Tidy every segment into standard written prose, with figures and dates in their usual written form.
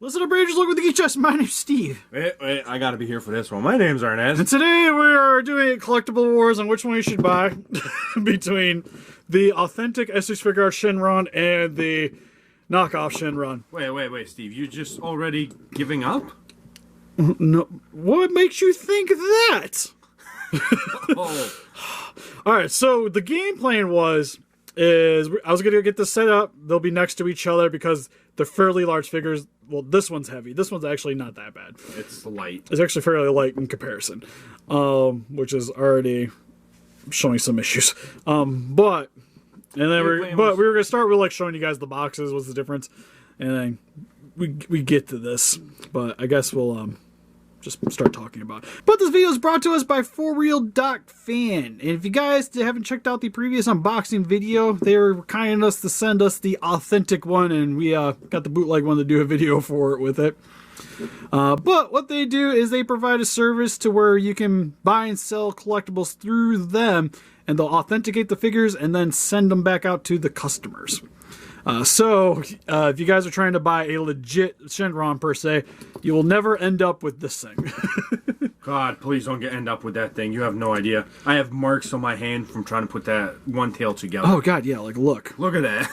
Listen to Rangers Look with the Geek Chest. My name's Steve. Wait, I gotta be here for this one. My name's Arnes. And today we are doing collectible wars on which one you should buy between the authentic SH Figuarts Shenron and the knockoff Shenron. Wait, Steve. You just already giving up? No. What makes you think that? Oh. Alright, so the game plan is I was going to get this set up. They'll be next to each other because they're fairly large figures. Well, this one's heavy. This one's actually not that bad. It's light. It's actually fairly light in comparison, which is already showing some issues. We were going to start with like showing you guys the boxes. What's the difference? And then we get to this, but I guess we'll just start talking about it. But this video is brought to us by 4Real.fan. And if you guys haven't checked out the previous unboxing video, they were kind enough to send us the authentic one, and we got the bootleg one to do a video for it with it. But what they do is they provide a service to where you can buy and sell collectibles through them, and they'll authenticate the figures and then send them back out to the customers. If you guys are trying to buy a legit Shenron per se, you will never end up with this thing. God, please don't end up with that thing. You have no idea. I have marks on my hand from trying to put that one tail together. Oh God, yeah, like look at that.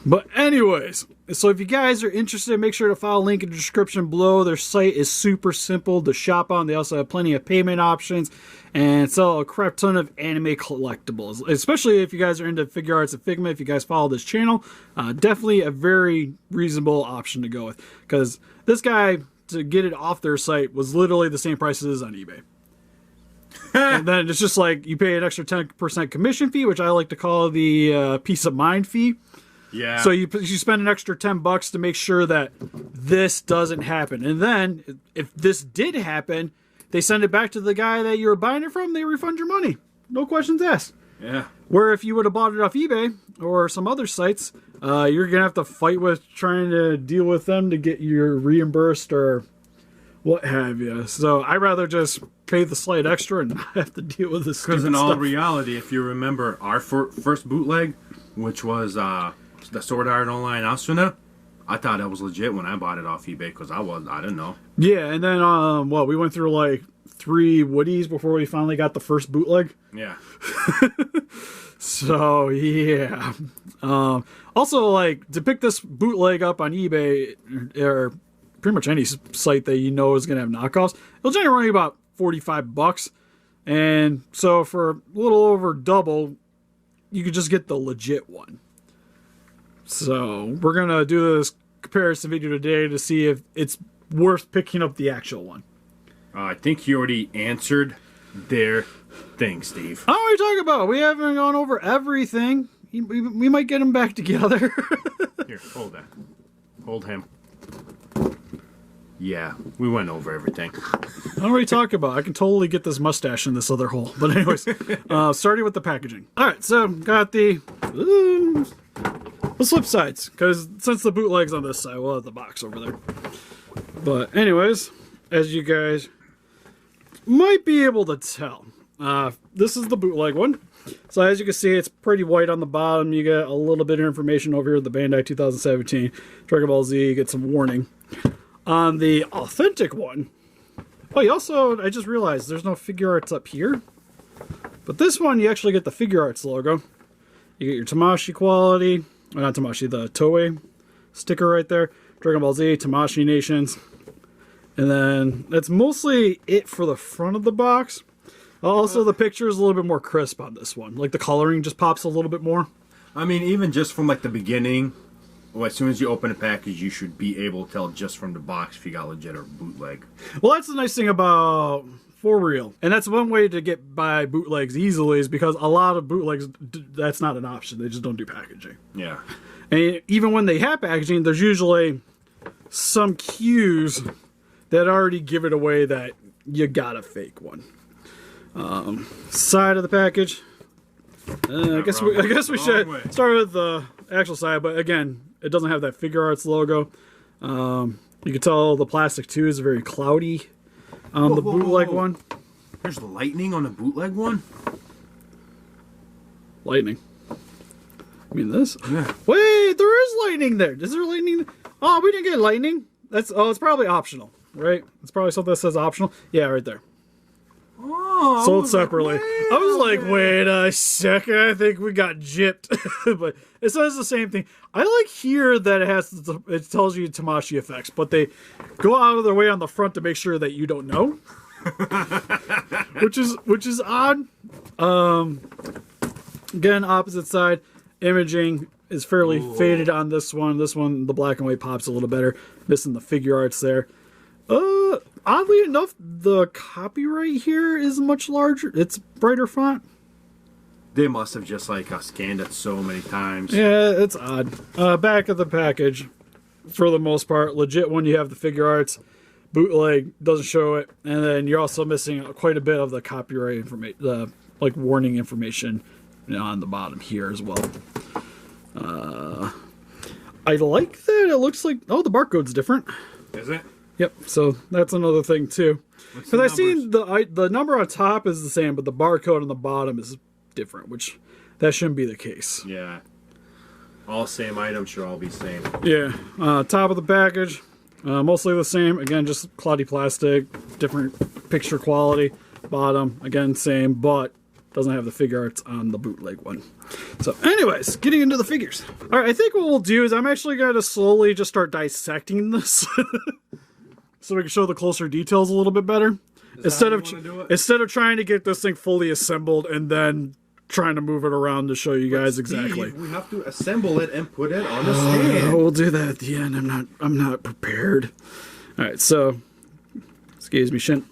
But anyways, so if you guys are interested, make sure to follow a link in the description below. Their site is super simple to shop on. They also have plenty of payment options and sell a crap ton of anime collectibles. Especially if you guys are into Figuarts and Figma, if you guys follow this channel, definitely a very reasonable option to go with. Because this guy, to get it off their site, was literally the same price as on eBay. And then it's just like you pay an extra 10% commission fee, which I like to call the peace of mind fee. Yeah. So you spend an extra $10 to make sure that this doesn't happen. And then, if this did happen, they send it back to the guy that you were buying it from, they refund your money. No questions asked. Yeah. Where if you would have bought it off eBay or some other sites, you're going to have to fight with trying to deal with them to get your reimbursed or what have you. So I'd rather just pay the slight extra and not have to deal with this stupid stuff. Because in all reality, if you remember our first bootleg, which was the Sword Art Online Asuna, I thought that was legit when I bought it off eBay because I didn't know. Yeah, and then we went through like 3 Woodies before we finally got the first bootleg. Yeah. So yeah. Also, like, to pick this bootleg up on eBay or pretty much any site that you know is gonna have knockoffs, it'll generally run you about $45, and so for a little over double, you could just get the legit one. So we're going to do this comparison video today to see if it's worth picking up the actual one. I think you already answered their thing, Steve. Oh, what are you talking about? We haven't gone over everything. We might get them back together. Here, hold that. Hold him. Yeah, we went over everything. I don't know what you talking about. I can totally get this mustache in this other hole. But anyways, starting with the packaging. All right, so got the flip sides, because since the bootleg's on this side, we'll have the box over there. But anyways, as you guys might be able to tell, this is the bootleg one. So as you can see, it's pretty white on the bottom. You get a little bit of information over here, the Bandai 2017 Dragon Ball Z. You get some warning. On the authentic one, I just realized there's no Figuarts up here. But this one, you actually get the Figuarts logo. You get your Tamashii quality. Well, not Tamashii, the Toei sticker right there. Dragon Ball Z, Tamashii Nations. And then that's mostly it for the front of the box. Also, the picture is a little bit more crisp on this one. Like, the coloring just pops a little bit more. I mean, even just from, like, the beginning, well, as soon as you open a package, you should be able to tell just from the box if you got legit or bootleg. Well, that's the nice thing about 4Real. And that's one way to get by bootlegs easily, is because a lot of bootlegs, that's not an option. They just don't do packaging. Yeah. And even when they have packaging, there's usually some cues that already give it away that you got a fake one. Side of the package. I guess we should start with the actual side, but again, it doesn't have that Figuarts logo. You can tell the plastic too is very cloudy on the bootleg one. There's lightning on the bootleg one? Lightning. I mean this? Yeah. Wait, there is lightning there. Is there lightning? Oh, we didn't get lightning. it's probably optional, right? It's probably something that says optional. Yeah, right there. Oh, Sold separately. I was like, wait a second, I think we got gypped. But it says the same thing. I like here that it tells you Tamashii effects, but they go out of their way on the front to make sure that you don't know. which is odd. Again, opposite side. Imaging is fairly faded on this one. This one, the black and white pops a little better. Missing the figure arts there. Oddly enough, the copyright here is much larger. It's brighter font. They must have just like scanned it so many times. Yeah, it's odd. Back of the package, for the most part, legit one. You have the figure arts. Bootleg doesn't show it, and then you're also missing quite a bit of the copyright information, the like warning information, on the bottom here as well. I like that. It looks like the barcode's different. Is it? Yep, so that's another thing too. Because I seen the number on top is the same, but the barcode on the bottom is different, which that shouldn't be the case. Yeah. All same items should all be same. Yeah. Top of the package, mostly the same. Again, just cloudy plastic, different picture quality. Bottom, again, same, but doesn't have the figure arts on the bootleg one. So anyways, getting into the figures. All right, I think what we'll do is I'm actually going to slowly just start dissecting this. So we can show the closer details a little bit better. Instead of trying to get this thing fully assembled and then trying to move it around to show you guys exactly. We have to assemble it and put it on the stand. We'll do that at the end. I'm not prepared. All right, so excuse me, Shin.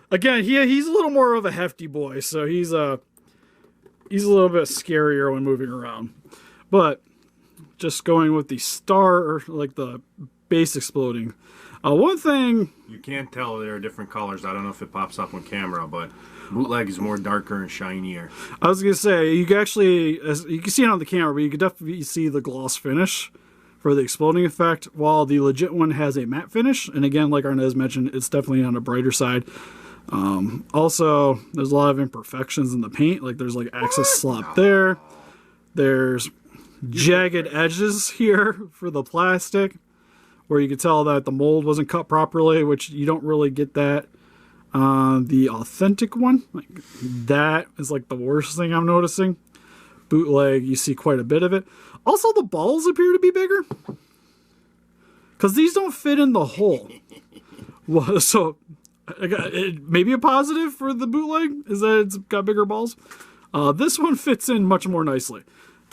Again, he's a little more of a hefty boy, so he's a little bit scarier when moving around. But just going with the star, or like the base exploding. One thing you can't tell, there are different colors. I don't know if it pops up on camera, but bootleg is more darker and shinier. I was gonna say you can actually, you can see it on the camera, but you can definitely see the gloss finish for the exploding effect, while the legit one has a matte finish. And again, like Arnes mentioned, it's definitely on the brighter side. Also, there's a lot of imperfections in the paint. Like there's like access slop there. There's jagged edges here for the plastic, where you can tell that the mold wasn't cut properly, which you don't really get that on the authentic one. Like that is like the worst thing I'm noticing. Bootleg, you see quite a bit of it. Also, the balls appear to be bigger, because these don't fit in the hole. Well, so maybe a positive for the bootleg is that it's got bigger balls. This one fits in much more nicely.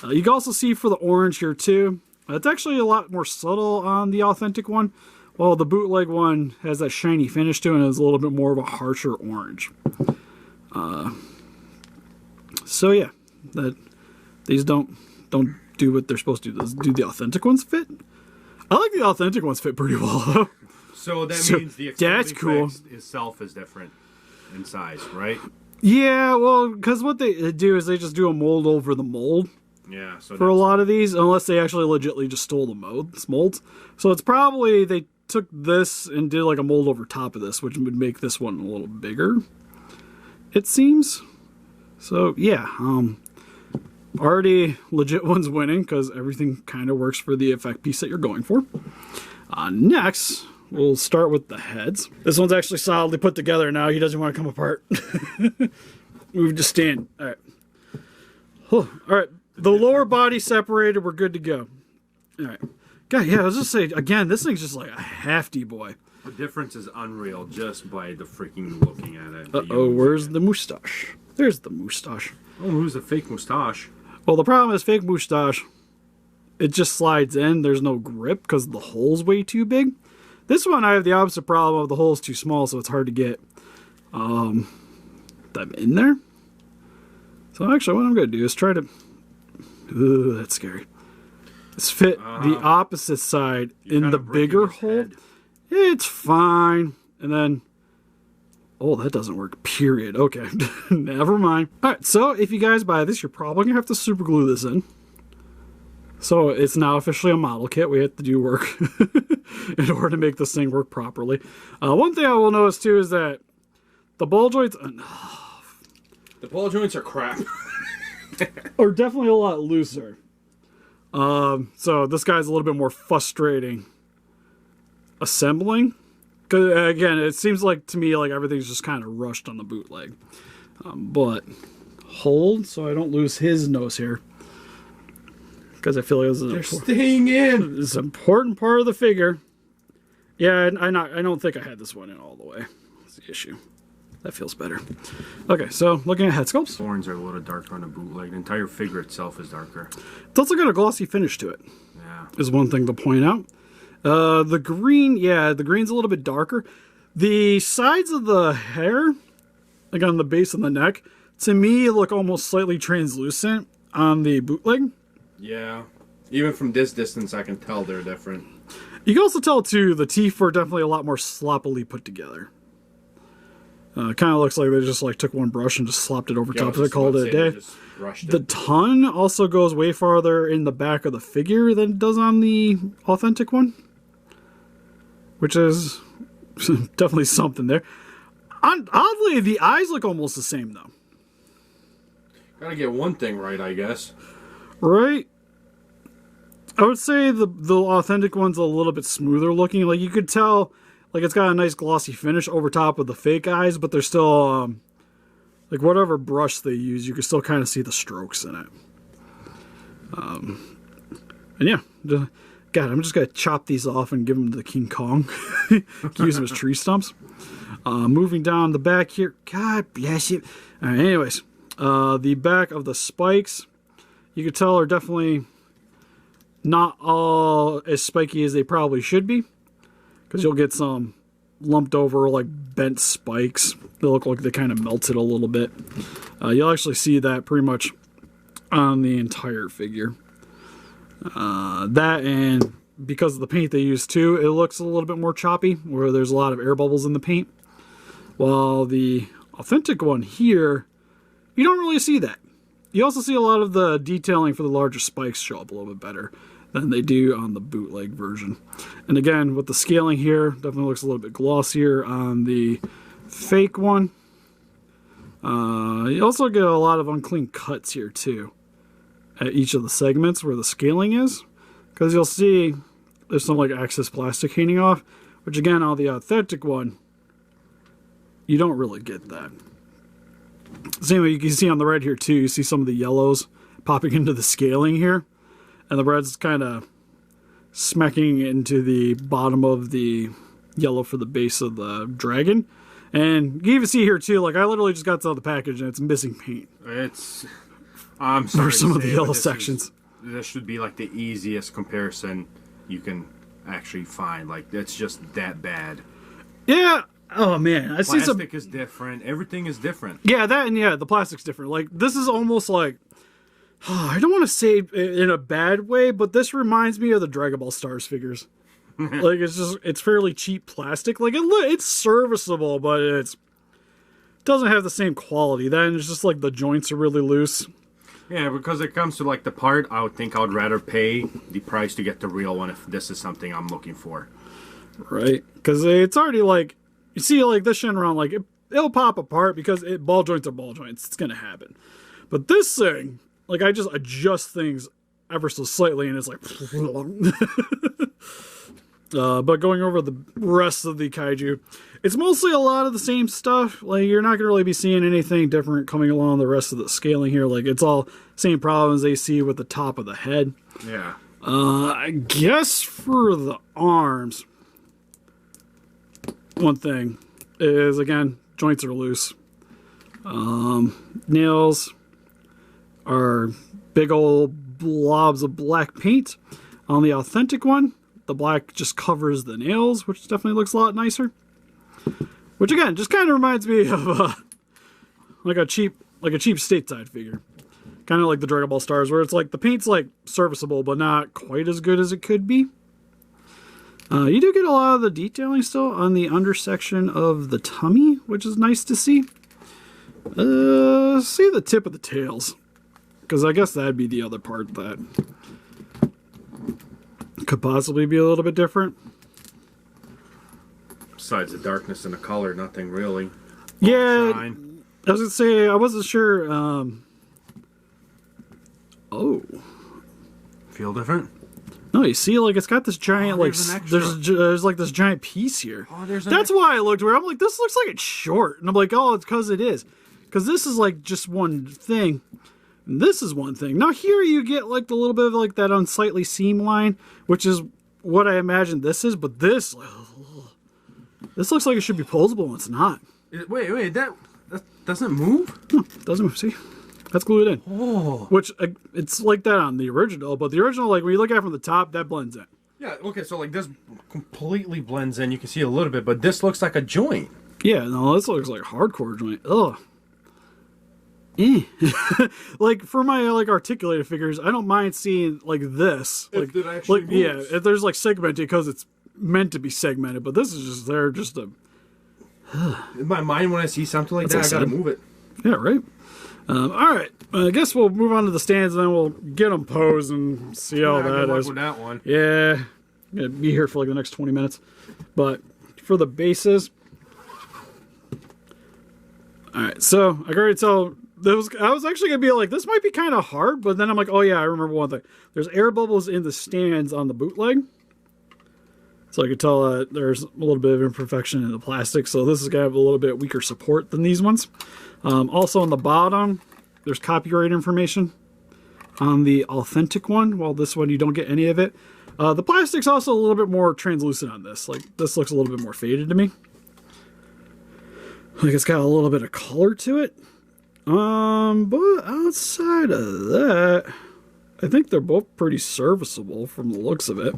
You can also see for the orange here too. It's actually a lot more subtle on the authentic one, while the bootleg one has that shiny finish to it and is a little bit more of a harsher orange. So yeah, these don't do what they're supposed to do. Do the authentic ones fit? I like the authentic ones fit pretty well though. So that means the exploding itself is different in size, right? Yeah, well, because what they do is they just do a mold over the mold. Yeah, so for a lot of these, unless they actually legitimately just stole the molds. So it's probably they took this and did like a mold over top of this, which would make this one a little bigger, it seems. So yeah, already legit one's winning because everything kind of works for the effect piece that you're going for. Next, we'll start with the heads. This one's actually solidly put together now. He doesn't want to come apart. Move to stand. All right. All right. The lower body separated. We're good to go. All right. God, yeah, I was just saying, again, this thing's just like a hefty boy. The difference is unreal just by the freaking looking at it. Uh-oh, where's the moustache? There's the moustache. Oh, who's a fake moustache? Well, the problem is fake moustache, it just slides in. There's no grip because the hole's way too big. This one, I have the opposite problem of the hole's too small, so it's hard to get them in there. So actually, what I'm going to do is try to... Ooh, that's scary. Let's fit the opposite side in the bigger hole. It's fine. And then... Oh, that doesn't work. Period. Okay. Never mind. Alright, so if you guys buy this, you're probably going to have to super glue this in. So it's now officially a model kit. We have to do work in order to make this thing work properly. One thing I will notice too is that the ball joints... The ball joints are crap. Are definitely a lot looser. So this guy's a little bit more frustrating assembling. Because, again, it seems like to me like everything's just kind of rushed on the bootleg. But hold so I don't lose his nose here. Because I feel like they're staying in. It's an important part of the figure. Yeah, I don't think I had this one in all the way. That's the issue. That feels better. Okay, so looking at head sculpts. Horns are a little darker on the bootleg. The entire figure itself is darker. It's also got a glossy finish to it. Yeah. Is one thing to point out. The green, the green's a little bit darker. The sides of the hair, like on the base of the neck, to me look almost slightly translucent on the bootleg. Yeah. Even from this distance, I can tell they're different. You can also tell, too, the teeth were definitely a lot more sloppily put together. Kind of looks like they just like took one brush and just slopped it over top of it, called it a day. The tongue also goes way farther in the back of the figure than it does on the authentic one. Which is definitely something there. Oddly, the eyes look almost the same, though. Gotta get one thing right, I guess. Right? I would say the authentic one's a little bit smoother looking. Like, you could tell, like, it's got a nice glossy finish over top of the fake eyes, but they're still, like, whatever brush they use, you can still kind of see the strokes in it. And yeah, God, I'm just going to chop these off and give them to King Kong. Use them as tree stumps. Moving down the back here. God bless you. All right, anyways, the back of the spikes, you can tell are definitely not all as spiky as they probably should be. Because you'll get some lumped over, like, bent spikes. They look like they kind of melted a little bit. You'll actually see that pretty much on the entire figure. That, and because of the paint they use too, it looks a little bit more choppy, where there's a lot of air bubbles in the paint. While the authentic one here, you don't really see that. You also see a lot of the detailing for the larger spikes show up a little bit better than they do on the bootleg version. And again, with the scaling here, definitely looks a little bit glossier on the fake one. You also get a lot of unclean cuts here too, at each of the segments where the scaling is. Because you'll see there's some like excess plastic hanging off, which again, on the authentic one, you don't really get that. Same way you can see on the red here too, you see some of the yellows popping into the scaling here. And the red's kind of smacking into the bottom of the yellow for the base of the dragon. And you can even see here too, like I literally just got to the package and it's missing paint. I'm sorry for some of the yellow sections. This should be like the easiest comparison you can actually find. Like, it's just that bad. Yeah. Oh man, I see some. Plastic is different. Everything is different. Yeah, that and yeah, the plastic's different. Like this is almost like, I don't want to say in a bad way, but this reminds me of the Dragon Ball Stars figures. Like it's fairly cheap plastic. Like it's serviceable, but it doesn't have the same quality. Then it's just like the joints are really loose. Yeah, because it comes to like the part, I would think I would rather pay the price to get the real one if this is something I'm looking for. Right, because it's already like, you see like this Shenron, like it'll pop apart because ball joints are ball joints. It's gonna happen. But this thing, like I just adjust things ever so slightly and it's like but going over the rest of the kaiju, it's mostly a lot of the same stuff. Like you're not gonna really be seeing anything different coming along the rest of the scaling here. Like it's all same problems they see with the top of the head. Yeah. I guess for the arms, one thing is, again, joints are loose. Nails are big old blobs of black paint. On the authentic one, the black just covers the nails, which definitely looks a lot nicer. Which again, just kind of reminds me of like a cheap stateside figure. Kind of like the Dragon Ball Stars, where it's like the paint's like serviceable, but not quite as good as it could be. You do get a lot of the detailing still on the undersection of the tummy, which is nice to see. See the tip of the tails, because I guess that'd be the other part that could possibly be a little bit different. Besides the darkness and the color, nothing really. Yeah, shine. I was gonna say I wasn't sure. Oh, Feel different? No, you see, like, it's got this giant, there's an extra. there's like this giant piece here. Oh, there's That's why I looked where I'm like, this looks like it's short. And I'm like, oh, it's because it is. Because this is, like, just one thing. And this is one thing. Now, here you get, like, the little bit of, like, that unsightly seam line, which is what I imagine this is. But this looks like it should be posable, and it's not. Wait, that doesn't move? No, it doesn't move. See? That's glued in. Oh. Which, it's like that on the original, but the original, like, when you look at it from the top, that blends in. Yeah, okay, so, like, this completely blends in. You can see a little bit, but this looks like a joint. Yeah, no, this looks like a hardcore joint. Ugh. Like, for my, like, articulated figures, I don't mind seeing, like, this. If like, it actually like moves. Yeah, if there's, like, segmented, because it's meant to be segmented, but this is just, they're just a... In my mind, when I see something like That's that, I gotta sad. move it. Yeah, right? Alright, I guess we'll move on to the stands, and then we'll get them posed and see how Good that luck is. with that one. Yeah, I'm gonna be here for, like, the next 20 minutes. But for the bases... Alright, so I can already tell... I was actually going to be like, this might be kind of hard, but then I'm like, oh yeah, I remember one thing. There's air bubbles in the stands on the bootleg. So I could tell there's a little bit of imperfection in the plastic, so this is going to have a little bit weaker support than these ones. Also on the bottom, there's copyright information on the authentic one, while this one you don't get any of it. The plastic's also a little bit more translucent on this. Like, this looks a little bit more faded to me. Like, it's got a little bit of color to it. But outside of that, I think they're both pretty serviceable from the looks of it.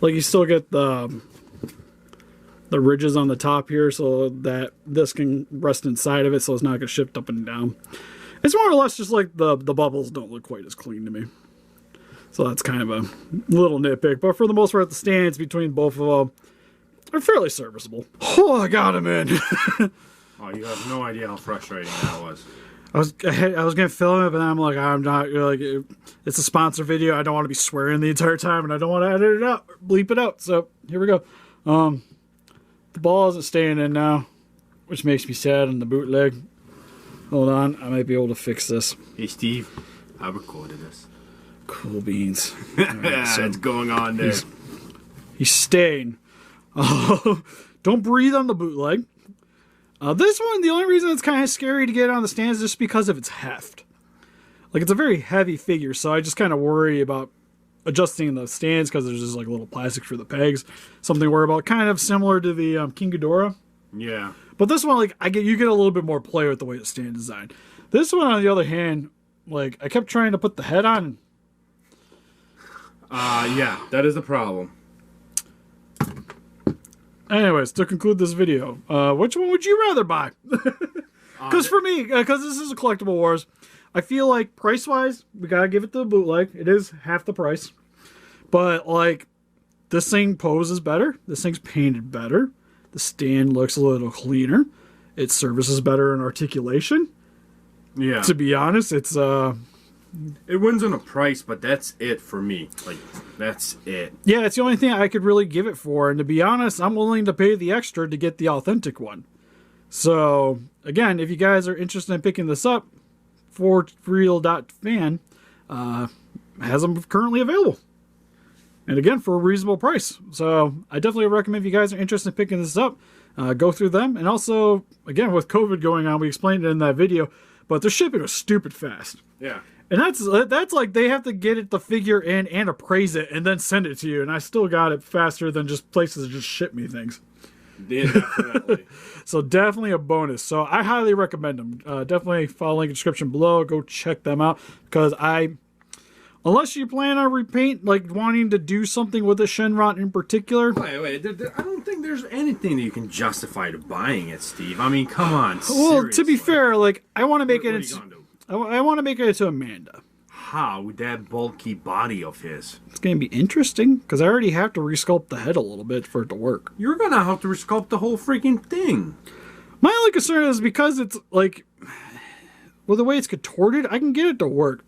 Like, you still get the ridges on the top here so that this can rest inside of it, so it's not going to shift up and down. It's more or less just like the bubbles don't look quite as clean to me. So that's kind of a little nitpick. But for the most part, the stands between both of them are fairly serviceable. Oh, I got him in. Oh, you have no idea how frustrating that was. I was gonna film it, but then I'm like, I'm not, like, it's a sponsor video. I don't want to be swearing the entire time, and I don't want to edit it out, or bleep it out. So here we go. The ball isn't staying in now, which makes me sad on the bootleg. Hold on, I might be able to fix this. Hey Steve, I recorded this. Cool beans. Right, so it's going on there. He's staying. Don't breathe on the bootleg. This one, the only reason it's kind of scary to get on the stands is just because of its heft. Like, it's a very heavy figure, so I just kind of worry about adjusting the stands because there's just, like, little plastic for the pegs. Something to worry about. Kind of similar to the King Ghidorah. Yeah. But this one, like, you get a little bit more play with the way the stand is designed. This one, on the other hand, like, I kept trying to put the head on. Yeah, that is the problem. Anyways, to conclude this video, which one would you rather buy? Because for me, because this is a Collectible Wars, I feel like price-wise, we gotta give it the bootleg. It is half the price. But, like, this thing poses better. This thing's painted better. The stand looks a little cleaner. It services better in articulation. Yeah. To be honest, it's, It wins on a price, but that's it for me. Like, that's it. yeah, it's the only thing I could really give it for. And to be honest, I'm willing to pay the extra to get the authentic one. So, again, if you guys are interested in picking this up, 4Real.fan has them currently available. And again, for a reasonable price. So, I definitely recommend if you guys are interested in picking this up, go through them. And also, again, with COVID going on, we explained it in that video, but their shipping was stupid fast. Yeah. And that's like they have to get it the figure in and appraise it and then send it to you. And I still got it faster than just places that just ship me things. Yeah, definitely. So definitely a bonus. So I highly recommend them. Definitely follow the link in the description below. Go check them out because unless you plan on repaint, like wanting to do something with the Shenron in particular. Wait. I don't think there's anything that you can justify to buying it, Steve. I mean, come on. Well, Seriously. to be fair, like I want to make What are it. you gonna do? I want to make it into Amanda. How with that bulky body of his? It's going to be interesting because I already have to resculpt the head a little bit for it to work. You're gonna have to resculpt the whole freaking thing. My only concern is because it's like, well, the way it's contorted, I can get it to work.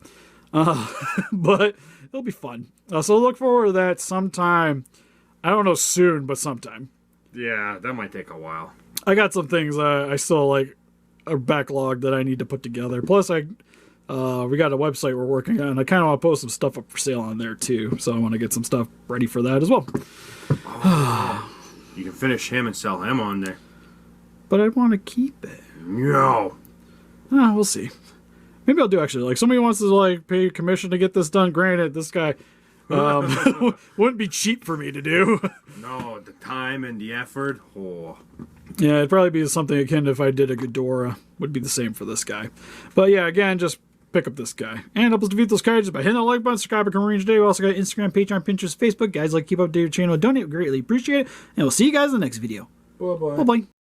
But it'll be fun. So look forward to that sometime. I don't know soon, but sometime. Yeah, that might take a while. I got some things I still like a backlog that I need to put together. Plus, I We got a website we're working on. I kind of want to post some stuff up for sale on there too, so I want to get some stuff ready for that as well. You can finish him and sell him on there. But I want to keep it. No. We'll see. Maybe I'll do actually. Like, somebody wants to like pay commission to get this done. Granted, this guy wouldn't be cheap for me to do. No, the time and the effort. Oh. Yeah, it'd probably be something akin to if I did a Ghidorah. Would be the same for this guy. But yeah, again, just pick up this guy. And help us defeat those cards by hitting the like button, subscribe, and arrange today. We also got Instagram, Patreon, Pinterest, Facebook. Guys, like, keep updated with the channel. Donate, we greatly appreciate it. And we'll see you guys in the next video. Bye-bye. Bye-bye.